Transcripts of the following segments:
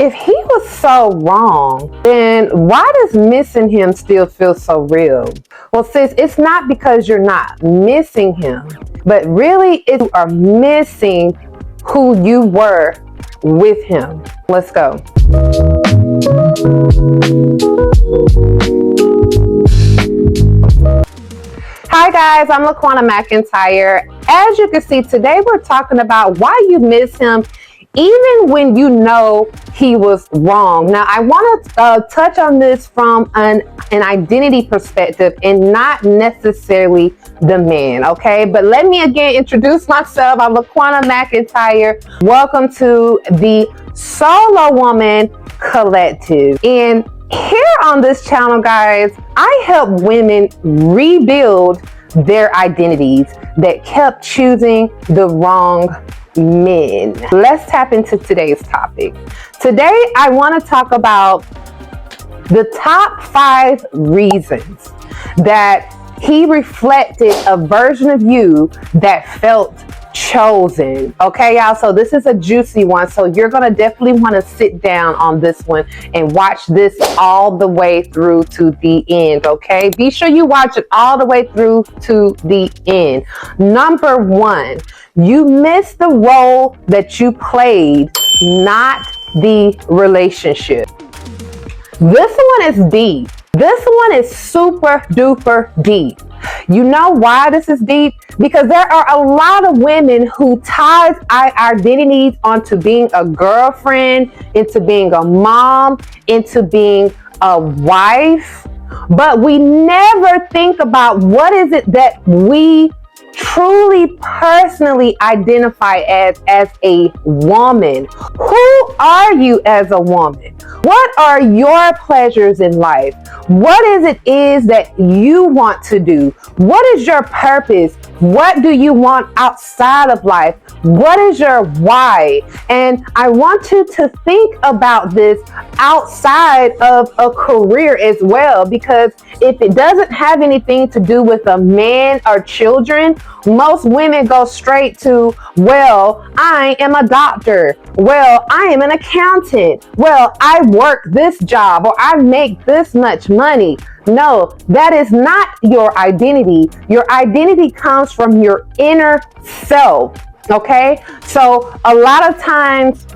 If he was so wrong, then why does missing him still feel so real? Well, sis, it's not because you're not missing him, but really you are missing who you were with him. Let's go. Hi guys, I'm Laquana McIntyre. As you can see, today we're talking about why you miss him even when you know he was wrong. Now, I want to touch on this from an identity perspective and not necessarily the man, okay? But let me again introduce myself. I'm Laquana McIntyre. Welcome to the Solo Woman Collective. And here on this channel, guys, I help women rebuild their identities that kept choosing the wrong men. Let's tap into today's topic. Today, I want to talk about the top 5 reasons that he reflected a version of you that felt chosen. Okay, y'all, so this is a juicy one, so you're gonna definitely want to sit down on this one and watch this all the way through to the end. Okay, be sure you watch it all the way through to the end. Number 1, you missed the role that you played, not the relationship. This one is deep. This one is super duper deep. You know why this is deep? Because there are a lot of women who ties our identities onto being a girlfriend, into being a mom, into being a wife. But we never think about what is it that we truly personally identify as a woman. Who are you as a woman? What are your pleasures in life? What is that you want to do? What is your purpose? What do you want outside of life? What is your why? And I want you to think about this outside of a career as well, because if it doesn't have anything to do with a man or children, most women go straight to, well, I am a doctor. Well, I am an accountant. Well, I work this job, or I make this much money. No, that is not your identity. Your identity comes from your inner self. Okay, so a lot of times,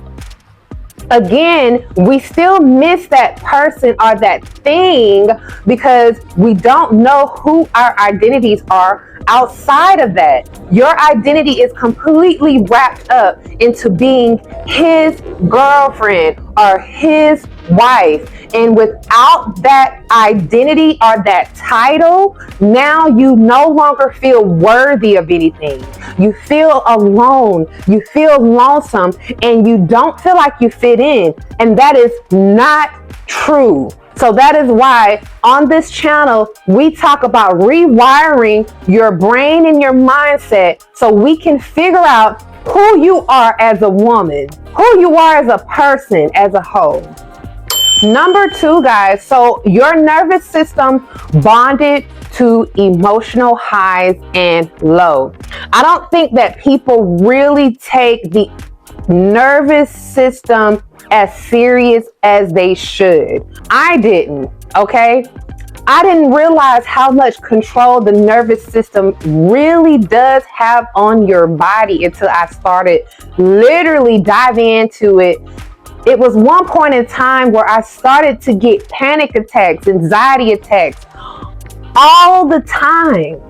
again, we still miss that person or that thing because we don't know who our identities are outside of that. Your identity is completely wrapped up into being his girlfriend or his wife. And without that identity or that title, now you no longer feel worthy of anything. You feel alone, you feel lonesome, and you don't feel like you fit in. And that is not true. So that is why on this channel, we talk about rewiring your brain and your mindset so we can figure out who you are as a woman, who you are as a person as a whole. Number 2, guys, so your nervous system bonded to emotional highs and lows. I don't think that people really take the nervous system as serious as they should. I didn't, okay? I didn't realize how much control the nervous system really does have on your body until I started literally diving into it. It was one point in time where I started to get panic attacks, anxiety attacks all the time,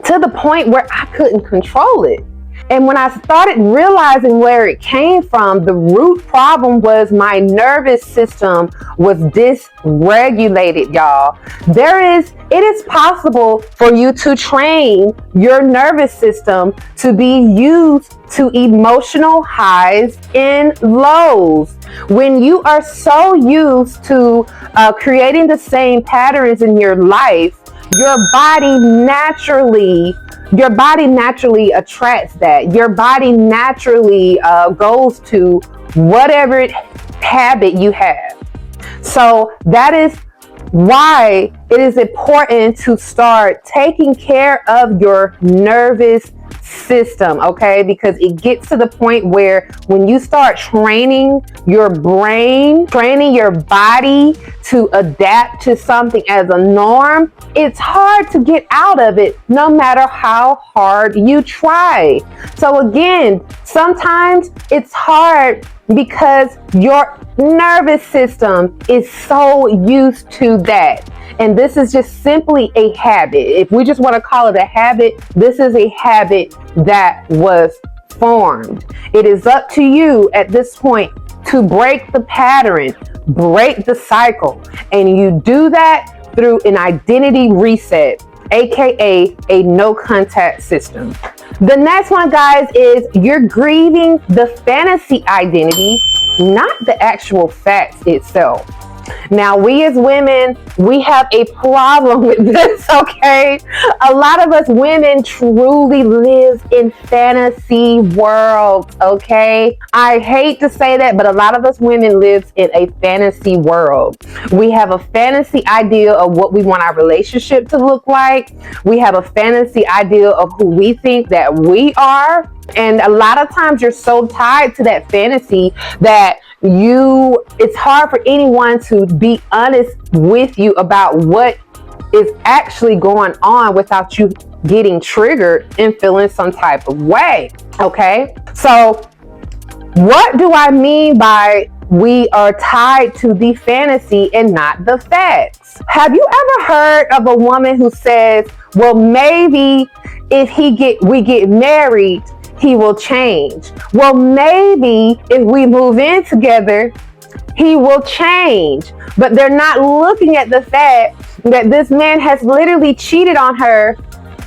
to the point where I couldn't control it. And when I started realizing where it came from, the root problem was my nervous system was dysregulated, y'all. It is possible for you to train your nervous system to be used to emotional highs and lows. When you are so used to creating the same patterns in your life, your body naturally attracts that. Your body naturally goes to whatever habit you have. So that is why it is important to start taking care of your nervous system, okay? Because it gets to the point where when you start training your brain, training your body to adapt to something as a norm, it's hard to get out of it no matter how hard you try. So again, sometimes it's hard because your nervous system is so used to that. And this is just simply a habit. If we just want to call it a habit, this is a habit that was formed. It is up to you at this point to break the pattern, break the cycle. And you do that through an identity reset, aka a no contact system. The next one, guys, is you're grieving the fantasy identity, not the actual facts itself. Now, we as women, we have a problem with this, okay? A lot of us women truly live in fantasy worlds, okay? I hate to say that, but a lot of us women live in a fantasy world. We have a fantasy idea of what we want our relationship to look like. We have a fantasy idea of who we think that we are. And a lot of times you're so tied to that fantasy that it's hard for anyone to be honest with you about what is actually going on without you getting triggered and feeling some type of way. Okay, so what do I mean by we are tied to the fantasy and not the facts? Have you ever heard of a woman who says, well, maybe if we get married, he will change? Well, maybe if we move in together, he will change. But they're not looking at the fact that this man has literally cheated on her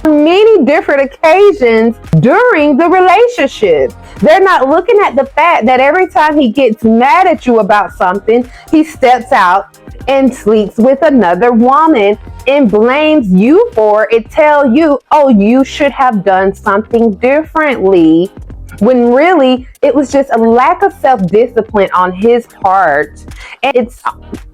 on many different occasions during the relationship. They're not looking at the fact that every time he gets mad at you about something, he steps out and sleeps with another woman and blames you for it, tell you, oh, you should have done something differently, when really it was just a lack of self-discipline on his part, and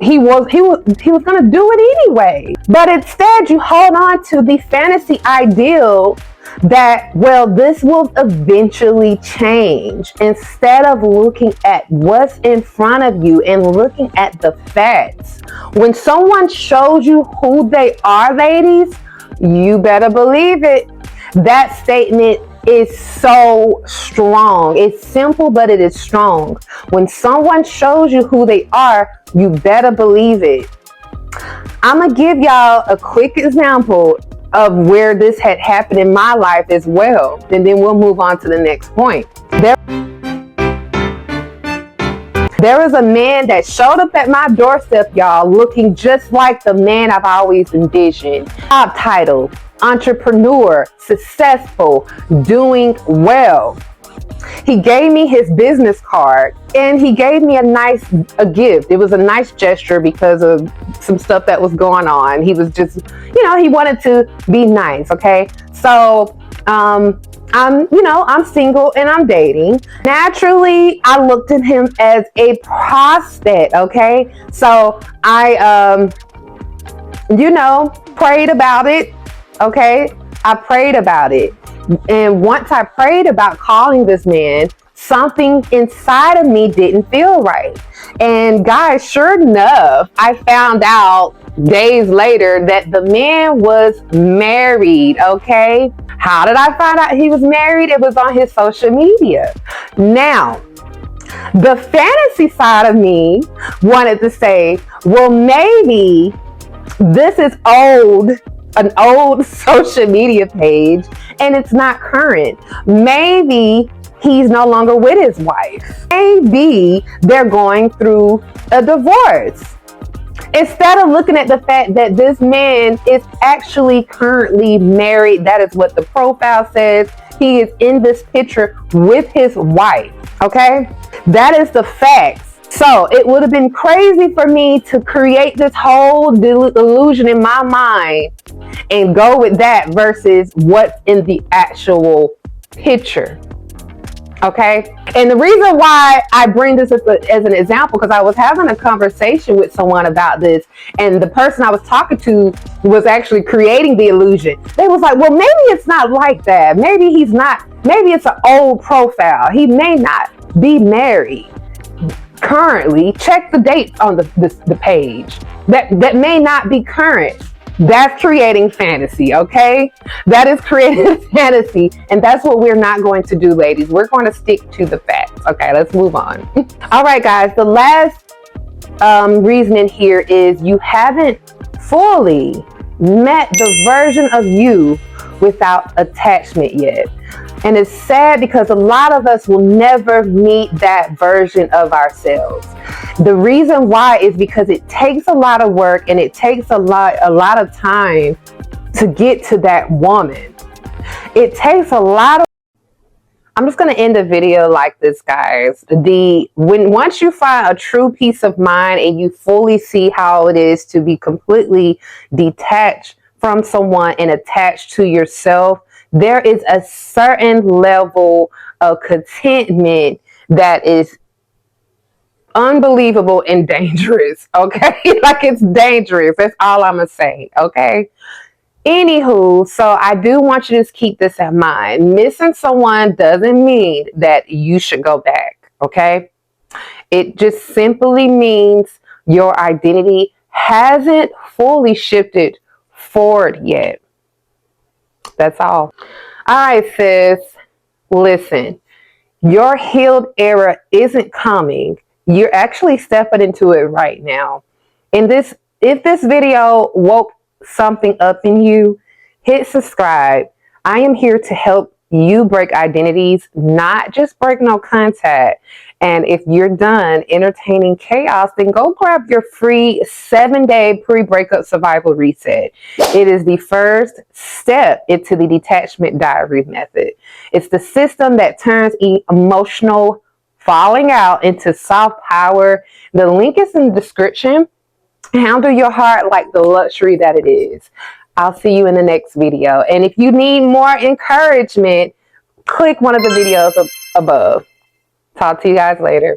he was going to do it anyway. But instead you hold on to the fantasy ideal that, well, this will eventually change, instead of looking at what's in front of you and looking at the facts. When someone shows you who they are, ladies, you better believe it. That statement is so strong. It's simple, but it is strong. When someone shows you who they are, you better believe it. I'm gonna give y'all a quick example of where this had happened in my life as well, and then we'll move on to the next point. There was a man that showed up at my doorstep, y'all, looking just like the man I've always envisioned. Job title, entrepreneur, successful, doing well. He gave me his business card and he gave me a gift. It was a nice gesture because of some stuff that was going on. He was just, he wanted to be nice. Okay. So, I'm single and I'm dating. Naturally, I looked at him as a prospect. Okay. So I, prayed about it. Okay. I prayed about it. And once I prayed about calling this man, something inside of me didn't feel right. And guys, sure enough, I found out days later that the man was married. Okay. How did I find out he was married? It was on his social media. Now, the fantasy side of me wanted to say, well, maybe this is an old social media page and it's not current. Maybe he's no longer with his wife. Maybe they're going through a divorce. Instead of looking at the fact that this man is actually currently married, that is what the profile says. He is in this picture with his wife. Okay? That is the facts. So it would have been crazy for me to create this whole illusion in my mind and go with that versus what's in the actual picture. Okay. And the reason why I bring this as an example, because I was having a conversation with someone about this, and the person I was talking to was actually creating the illusion. They was like, well, maybe it's not like that. Maybe he's not, maybe it's an old profile. He may not be married currently. Check the dates on the page. That may not be current. That's creating fantasy, okay? That is creating fantasy, and that's what we're not going to do, ladies. We're going to stick to the facts. Okay, let's move on. All right, guys, the last reasoning here is you haven't fully met the version of you without attachment yet. And it's sad because a lot of us will never meet that version of ourselves. The reason why is because it takes a lot of work and it takes a lot of time to get to that woman. It takes a lot of I'm just going to end the video like this, guys. Once you find a true peace of mind and you fully see how it is to be completely detached from someone and attached to yourself, there is a certain level of contentment that is unbelievable and dangerous. Okay, like it's dangerous. That's all I'm gonna say. Okay. Anywho, so I do want you to keep this in mind. Missing someone doesn't mean that you should go back, okay? It just simply means your identity hasn't fully shifted forward yet. That's all. All right, sis. Listen, your healed era isn't coming. You're actually stepping into it right now. If this video woke something up in you, hit subscribe. I am here to help you break identities, not just break no contact. And if you're done entertaining chaos, then go grab your free 7-day pre-breakup survival reset. It is the first step into the detachment diary method. It's the system that turns emotional falling out into soft power. The link is in the description. Handle your heart like the luxury that it is. I'll see you in the next video. And if you need more encouragement, click one of the videos above. Talk to you guys later.